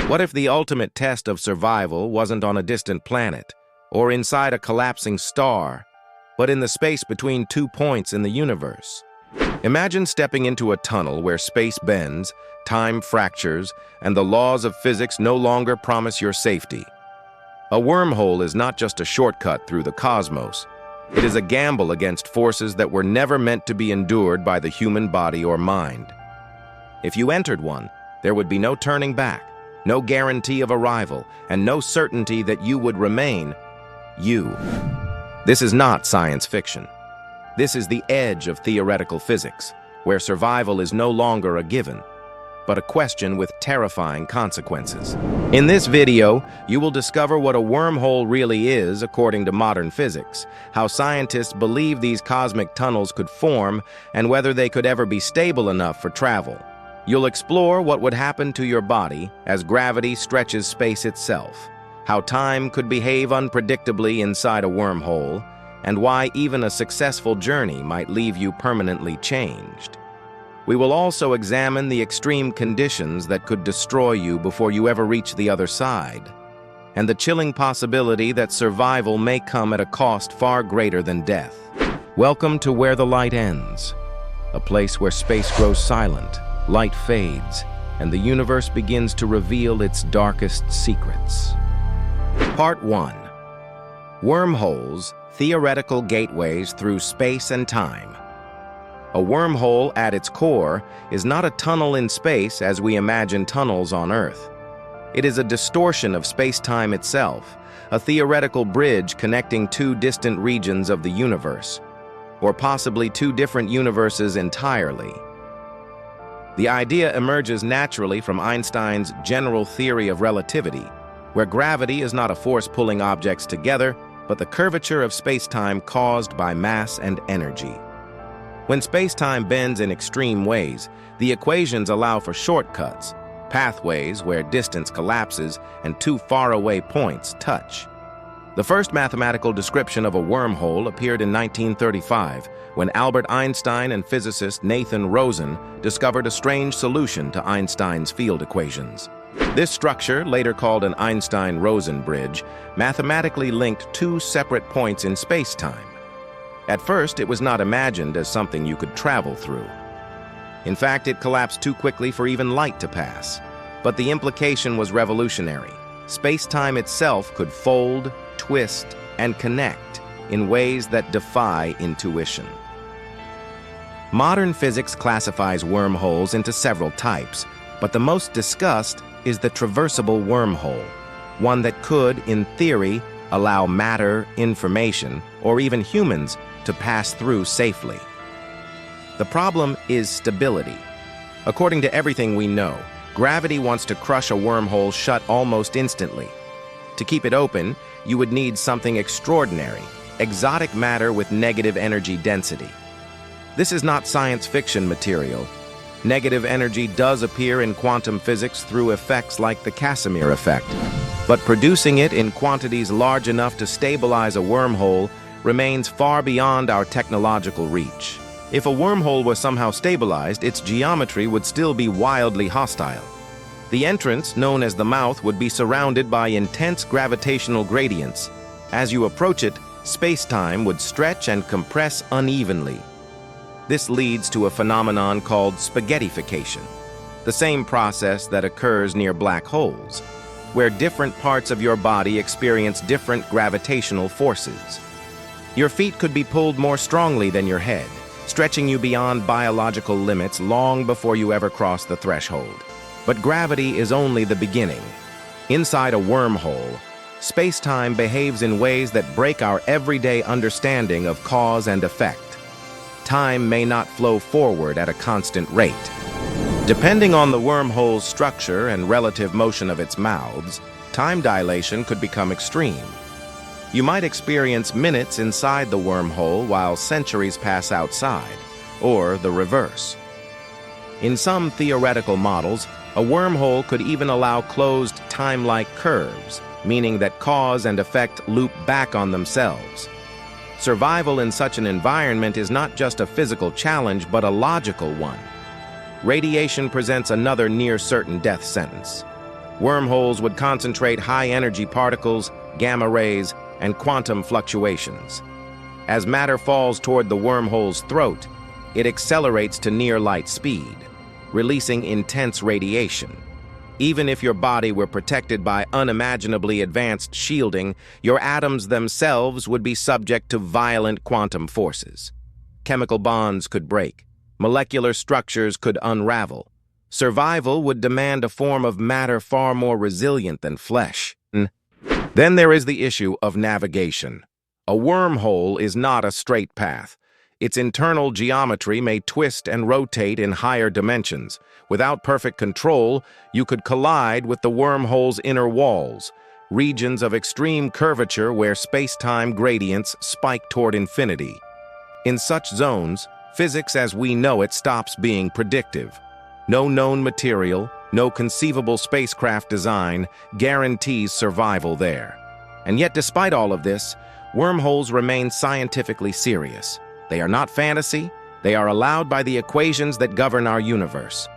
What if the ultimate test of survival wasn't on a distant planet, or inside a collapsing star, but in the space between 2 points in the universe? Imagine stepping into a tunnel where space bends, time fractures, and the laws of physics no longer promise your safety. A wormhole is not just a shortcut through the cosmos. It is a gamble against forces that were never meant to be endured by the human body or mind. If you entered one, there would be no turning back, no guarantee of arrival, and no certainty that you would remain you. This is not science fiction. This is the edge of theoretical physics, where survival is no longer a given, but a question with terrifying consequences. In this video, you will discover what a wormhole really is according to modern physics, how scientists believe these cosmic tunnels could form, and whether they could ever be stable enough for travel. You'll explore what would happen to your body as gravity stretches space itself, how time could behave unpredictably inside a wormhole, and why even a successful journey might leave you permanently changed. We will also examine the extreme conditions that could destroy you before you ever reach the other side, and the chilling possibility that survival may come at a cost far greater than death. Welcome to Where the Light Ends, a place where space grows silent, light fades, and the universe begins to reveal its darkest secrets. Part 1. Wormholes, theoretical gateways through space and time. A wormhole at its core is not a tunnel in space as we imagine tunnels on Earth. It is a distortion of space-time itself, a theoretical bridge connecting 2 distant regions of the universe, or possibly 2 different universes entirely. The idea emerges naturally from Einstein's general theory of relativity, where gravity is not a force pulling objects together, but the curvature of space-time caused by mass and energy. When space-time bends in extreme ways, the equations allow for shortcuts, pathways where distance collapses and 2 faraway points touch. The first mathematical description of a wormhole appeared in 1935, when Albert Einstein and physicist Nathan Rosen discovered a strange solution to Einstein's field equations. This structure, later called an Einstein-Rosen bridge, mathematically linked 2 separate points in space-time. At first, it was not imagined as something you could travel through. In fact, it collapsed too quickly for even light to pass. But the implication was revolutionary. Space-time itself could fold, twist, and connect in ways that defy intuition. Modern physics classifies wormholes into several types, but the most discussed is the traversable wormhole, one that could, in theory, allow matter, information, or even humans to pass through safely. The problem is stability. According to everything we know, gravity wants to crush a wormhole shut almost instantly. To keep it open, you would need something extraordinary, exotic matter with negative energy density. This is not science fiction material. Negative energy does appear in quantum physics through effects like the Casimir effect, but producing it in quantities large enough to stabilize a wormhole remains far beyond our technological reach. If a wormhole was somehow stabilized, its geometry would still be wildly hostile. The entrance, known as the mouth, would be surrounded by intense gravitational gradients. As you approach it, space-time would stretch and compress unevenly. This leads to a phenomenon called spaghettification, the same process that occurs near black holes, where different parts of your body experience different gravitational forces. Your feet could be pulled more strongly than your head, stretching you beyond biological limits long before you ever cross the threshold. But gravity is only the beginning. Inside a wormhole, space-time behaves in ways that break our everyday understanding of cause and effect. Time may not flow forward at a constant rate. Depending on the wormhole's structure and relative motion of its mouths, time dilation could become extreme. You might experience minutes inside the wormhole while centuries pass outside, or the reverse. In some theoretical models, a wormhole could even allow closed time-like curves, meaning that cause and effect loop back on themselves. Survival in such an environment is not just a physical challenge, but a logical one. Radiation presents another near-certain death sentence. Wormholes would concentrate high-energy particles, gamma rays, and quantum fluctuations. As matter falls toward the wormhole's throat, it accelerates to near-light speed, releasing intense radiation. Even if your body were protected by unimaginably advanced shielding, your atoms themselves would be subject to violent quantum forces. Chemical bonds could break, molecular structures could unravel. Survival would demand a form of matter far more resilient than flesh. Then there is the issue of navigation. A wormhole is not a straight path. Its internal geometry may twist and rotate in higher dimensions. Without perfect control, you could collide with the wormhole's inner walls, regions of extreme curvature where space-time gradients spike toward infinity. In such zones, physics as we know it stops being predictive. No known material, no conceivable spacecraft design guarantees survival there. And yet, despite all of this, wormholes remain scientifically serious. They are not fantasy, they are allowed by the equations that govern our universe.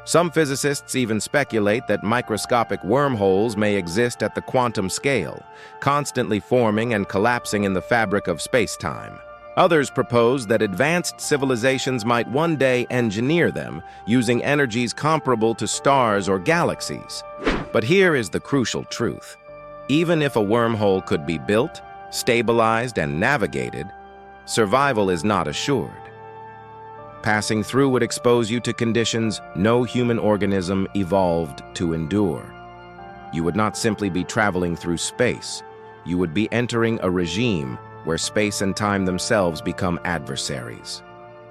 Some physicists even speculate that microscopic wormholes may exist at the quantum scale, constantly forming and collapsing in the fabric of space-time. Others propose that advanced civilizations might one day engineer them using energies comparable to stars or galaxies. But here is the crucial truth. Even if a wormhole could be built, stabilized, and navigated, survival is not assured. Passing through would expose you to conditions no human organism evolved to endure. You would not simply be traveling through space. You would be entering a regime where space and time themselves become adversaries.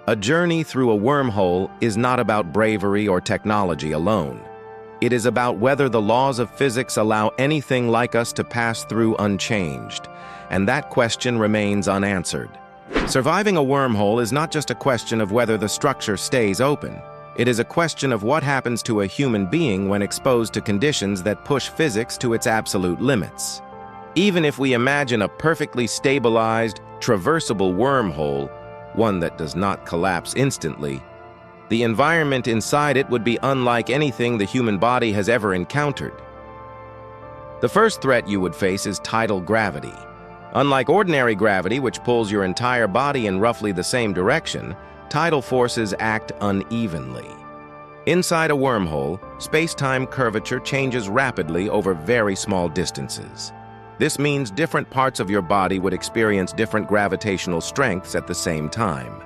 A journey through a wormhole is not about bravery or technology alone. It is about whether the laws of physics allow anything like us to pass through unchanged, and that question remains unanswered. Surviving a wormhole is not just a question of whether the structure stays open. It is a question of what happens to a human being when exposed to conditions that push physics to its absolute limits. Even if we imagine a perfectly stabilized, traversable wormhole, one that does not collapse instantly, the environment inside it would be unlike anything the human body has ever encountered. The first threat you would face is tidal gravity. Unlike ordinary gravity, which pulls your entire body in roughly the same direction, tidal forces act unevenly. Inside a wormhole, space-time curvature changes rapidly over very small distances. This means different parts of your body would experience different gravitational strengths at the same time.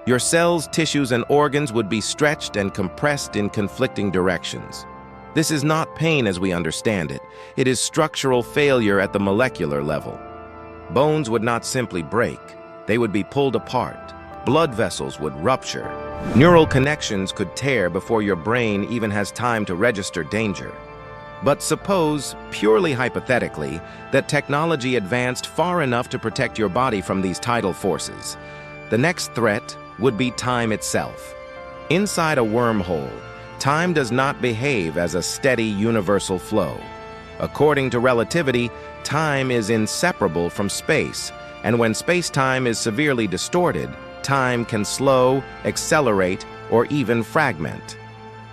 Your cells, tissues, and organs would be stretched and compressed in conflicting directions. This is not pain as we understand it. It is structural failure at the molecular level. Bones would not simply break. They would be pulled apart. Blood vessels would rupture. Neural connections could tear before your brain even has time to register danger. But suppose, purely hypothetically, that technology advanced far enough to protect your body from these tidal forces. The next threat would be time itself. Inside a wormhole, time does not behave as a steady universal flow. According to relativity, time is inseparable from space, and when space-time is severely distorted, time can slow, accelerate, or even fragment.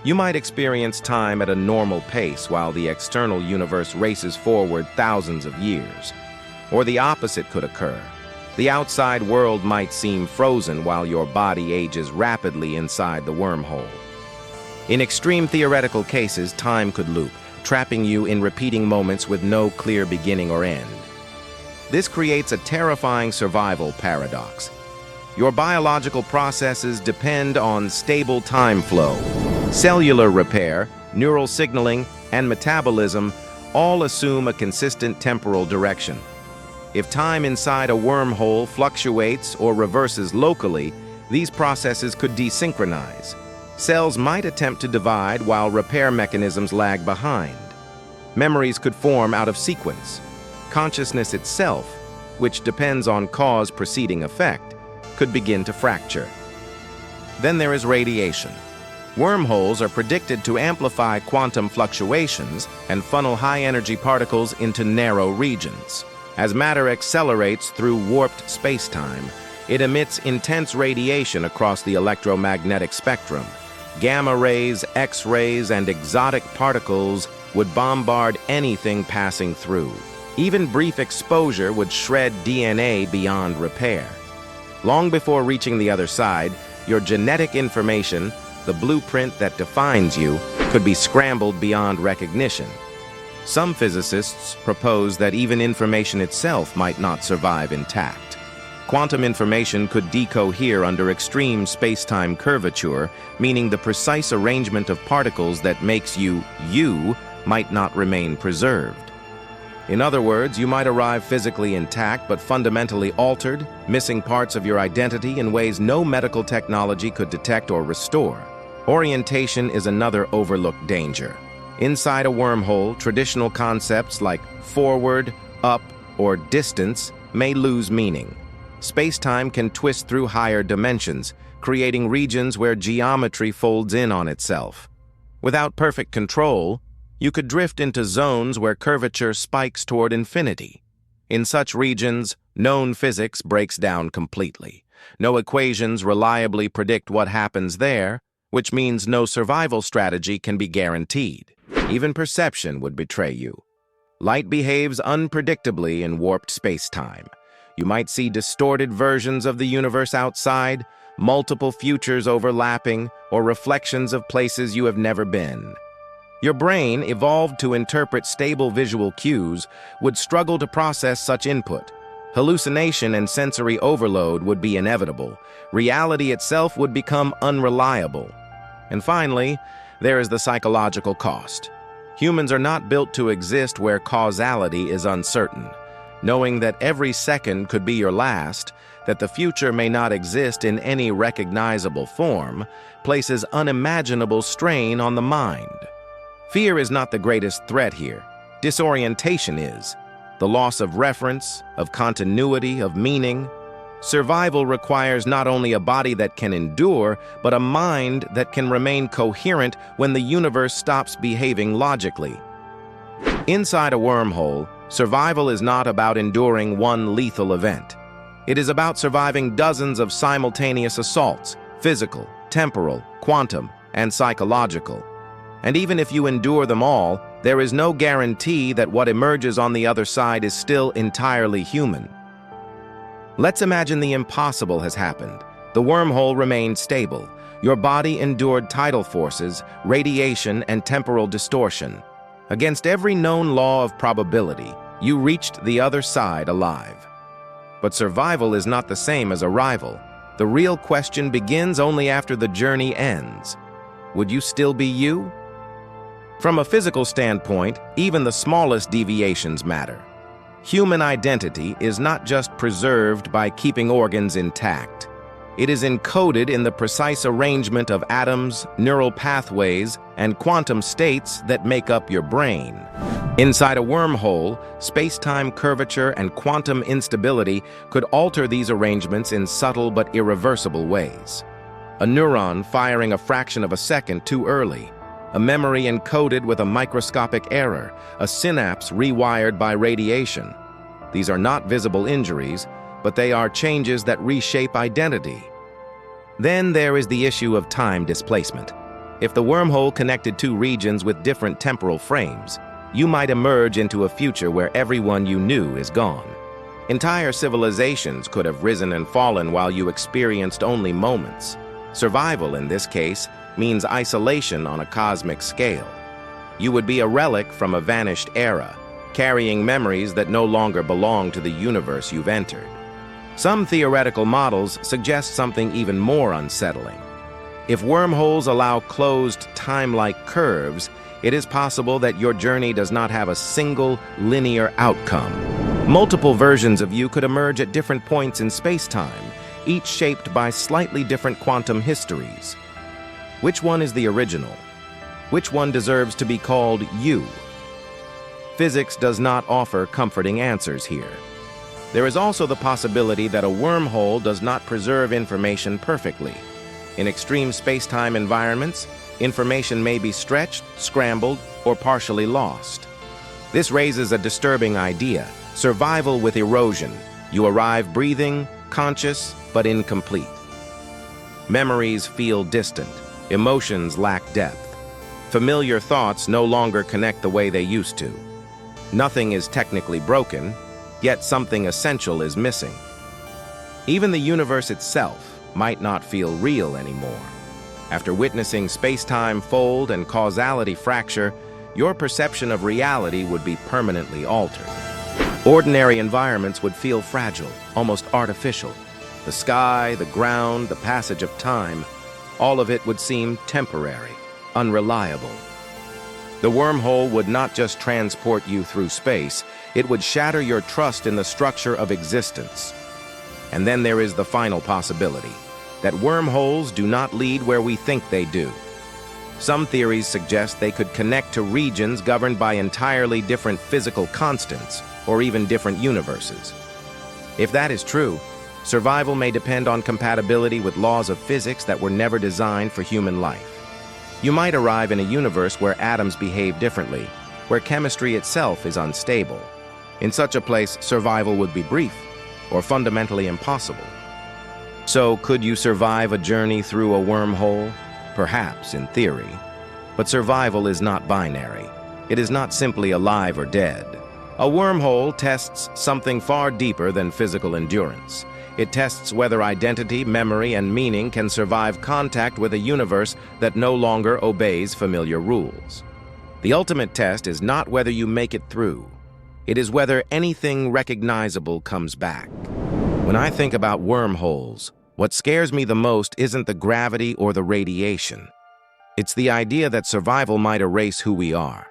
You might experience time at a normal pace while the external universe races forward thousands of years. Or the opposite could occur. The outside world might seem frozen while your body ages rapidly inside the wormhole. In extreme theoretical cases, time could loop, trapping you in repeating moments with no clear beginning or end. This creates a terrifying survival paradox. Your biological processes depend on stable time flow. Cellular repair, neural signaling, and metabolism all assume a consistent temporal direction. If time inside a wormhole fluctuates or reverses locally, these processes could desynchronize. Cells might attempt to divide while repair mechanisms lag behind. Memories could form out of sequence. Consciousness itself, which depends on cause preceding effect, could begin to fracture. Then there is radiation. Wormholes are predicted to amplify quantum fluctuations and funnel high-energy particles into narrow regions. As matter accelerates through warped space-time, it emits intense radiation across the electromagnetic spectrum. Gamma rays, X-rays, and exotic particles would bombard anything passing through. Even brief exposure would shred DNA beyond repair. Long before reaching the other side, your genetic information, the blueprint that defines you, could be scrambled beyond recognition. Some physicists propose that even information itself might not survive intact. Quantum information could decohere under extreme space-time curvature, meaning the precise arrangement of particles that makes you might not remain preserved. In other words, you might arrive physically intact but fundamentally altered, missing parts of your identity in ways no medical technology could detect or restore. Orientation is another overlooked danger. Inside a wormhole, traditional concepts like forward, up, or distance may lose meaning. Space-time can twist through higher dimensions, creating regions where geometry folds in on itself. Without perfect control, you could drift into zones where curvature spikes toward infinity. In such regions, known physics breaks down completely. No equations reliably predict what happens there, which means no survival strategy can be guaranteed. Even perception would betray you. Light behaves unpredictably in warped space-time. You might see distorted versions of the universe outside, multiple futures overlapping, or reflections of places you have never been. Your brain, evolved to interpret stable visual cues, would struggle to process such input. Hallucination and sensory overload would be inevitable. Reality itself would become unreliable. And finally, there is the psychological cost. Humans are not built to exist where causality is uncertain. Knowing that every second could be your last, that the future may not exist in any recognizable form, places unimaginable strain on the mind. Fear is not the greatest threat here. Disorientation is. The loss of reference, of continuity, of meaning. Survival requires not only a body that can endure, but a mind that can remain coherent when the universe stops behaving logically. Inside a wormhole, survival is not about enduring one lethal event. It is about surviving dozens of simultaneous assaults, physical, temporal, quantum, and psychological. And even if you endure them all, there is no guarantee that what emerges on the other side is still entirely human. Let's imagine the impossible has happened. The wormhole remained stable. Your body endured tidal forces, radiation, and temporal distortion. Against every known law of probability, you reached the other side alive. But survival is not the same as arrival. The real question begins only after the journey ends. Would you still be you? From a physical standpoint, even the smallest deviations matter. Human identity is not just preserved by keeping organs intact. It is encoded in the precise arrangement of atoms, neural pathways, and quantum states that make up your brain. Inside a wormhole, space-time curvature and quantum instability could alter these arrangements in subtle but irreversible ways. A neuron firing a fraction of a second too early, a memory encoded with a microscopic error, a synapse rewired by radiation. These are not visible injuries, but they are changes that reshape identity. Then there is the issue of time displacement. If the wormhole connected two regions with different temporal frames, you might emerge into a future where everyone you knew is gone. Entire civilizations could have risen and fallen while you experienced only moments. Survival, in this case, means isolation on a cosmic scale. You would be a relic from a vanished era, carrying memories that no longer belong to the universe you've entered. Some theoretical models suggest something even more unsettling. If wormholes allow closed time-like curves, it is possible that your journey does not have a single linear outcome. Multiple versions of you could emerge at different points in space-time, each shaped by slightly different quantum histories. Which one is the original? Which one deserves to be called you? Physics does not offer comforting answers here. There is also the possibility that a wormhole does not preserve information perfectly. In extreme space-time environments, information may be stretched, scrambled, or partially lost. This raises a disturbing idea: survival with erosion. You arrive breathing, conscious, but incomplete. Memories feel distant. Emotions lack depth. Familiar thoughts no longer connect the way they used to. Nothing is technically broken, yet something essential is missing. Even the universe itself might not feel real anymore. After witnessing space-time fold and causality fracture, your perception of reality would be permanently altered. Ordinary environments would feel fragile, almost artificial. The sky, the ground, the passage of time, all of it would seem temporary, unreliable. The wormhole would not just transport you through space, it would shatter your trust in the structure of existence. And then there is the final possibility, that wormholes do not lead where we think they do. Some theories suggest they could connect to regions governed by entirely different physical constants, or even different universes. If that is true, survival may depend on compatibility with laws of physics that were never designed for human life. You might arrive in a universe where atoms behave differently, where chemistry itself is unstable. In such a place, survival would be brief, or fundamentally impossible. So, could you survive a journey through a wormhole? Perhaps, in theory. But survival is not binary. It is not simply alive or dead. A wormhole tests something far deeper than physical endurance. It tests whether identity, memory, and meaning can survive contact with a universe that no longer obeys familiar rules. The ultimate test is not whether you make it through. It is whether anything recognizable comes back. When I think about wormholes, what scares me the most isn't the gravity or the radiation. It's the idea that survival might erase who we are.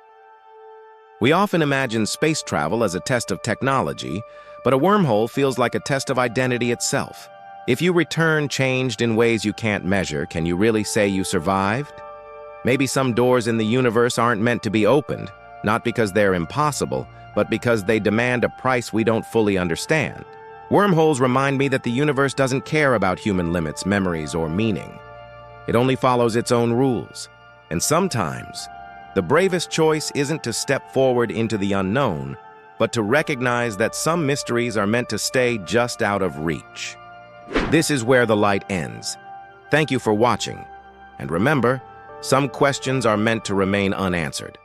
We often imagine space travel as a test of technology, but a wormhole feels like a test of identity itself. If you return changed in ways you can't measure, can you really say you survived? Maybe some doors in the universe aren't meant to be opened, not because they're impossible, but because they demand a price we don't fully understand. Wormholes remind me that the universe doesn't care about human limits, memories, or meaning. It only follows its own rules. And sometimes, the bravest choice isn't to step forward into the unknown, but to recognize that some mysteries are meant to stay just out of reach. This is where the light ends. Thank you for watching. And remember, some questions are meant to remain unanswered.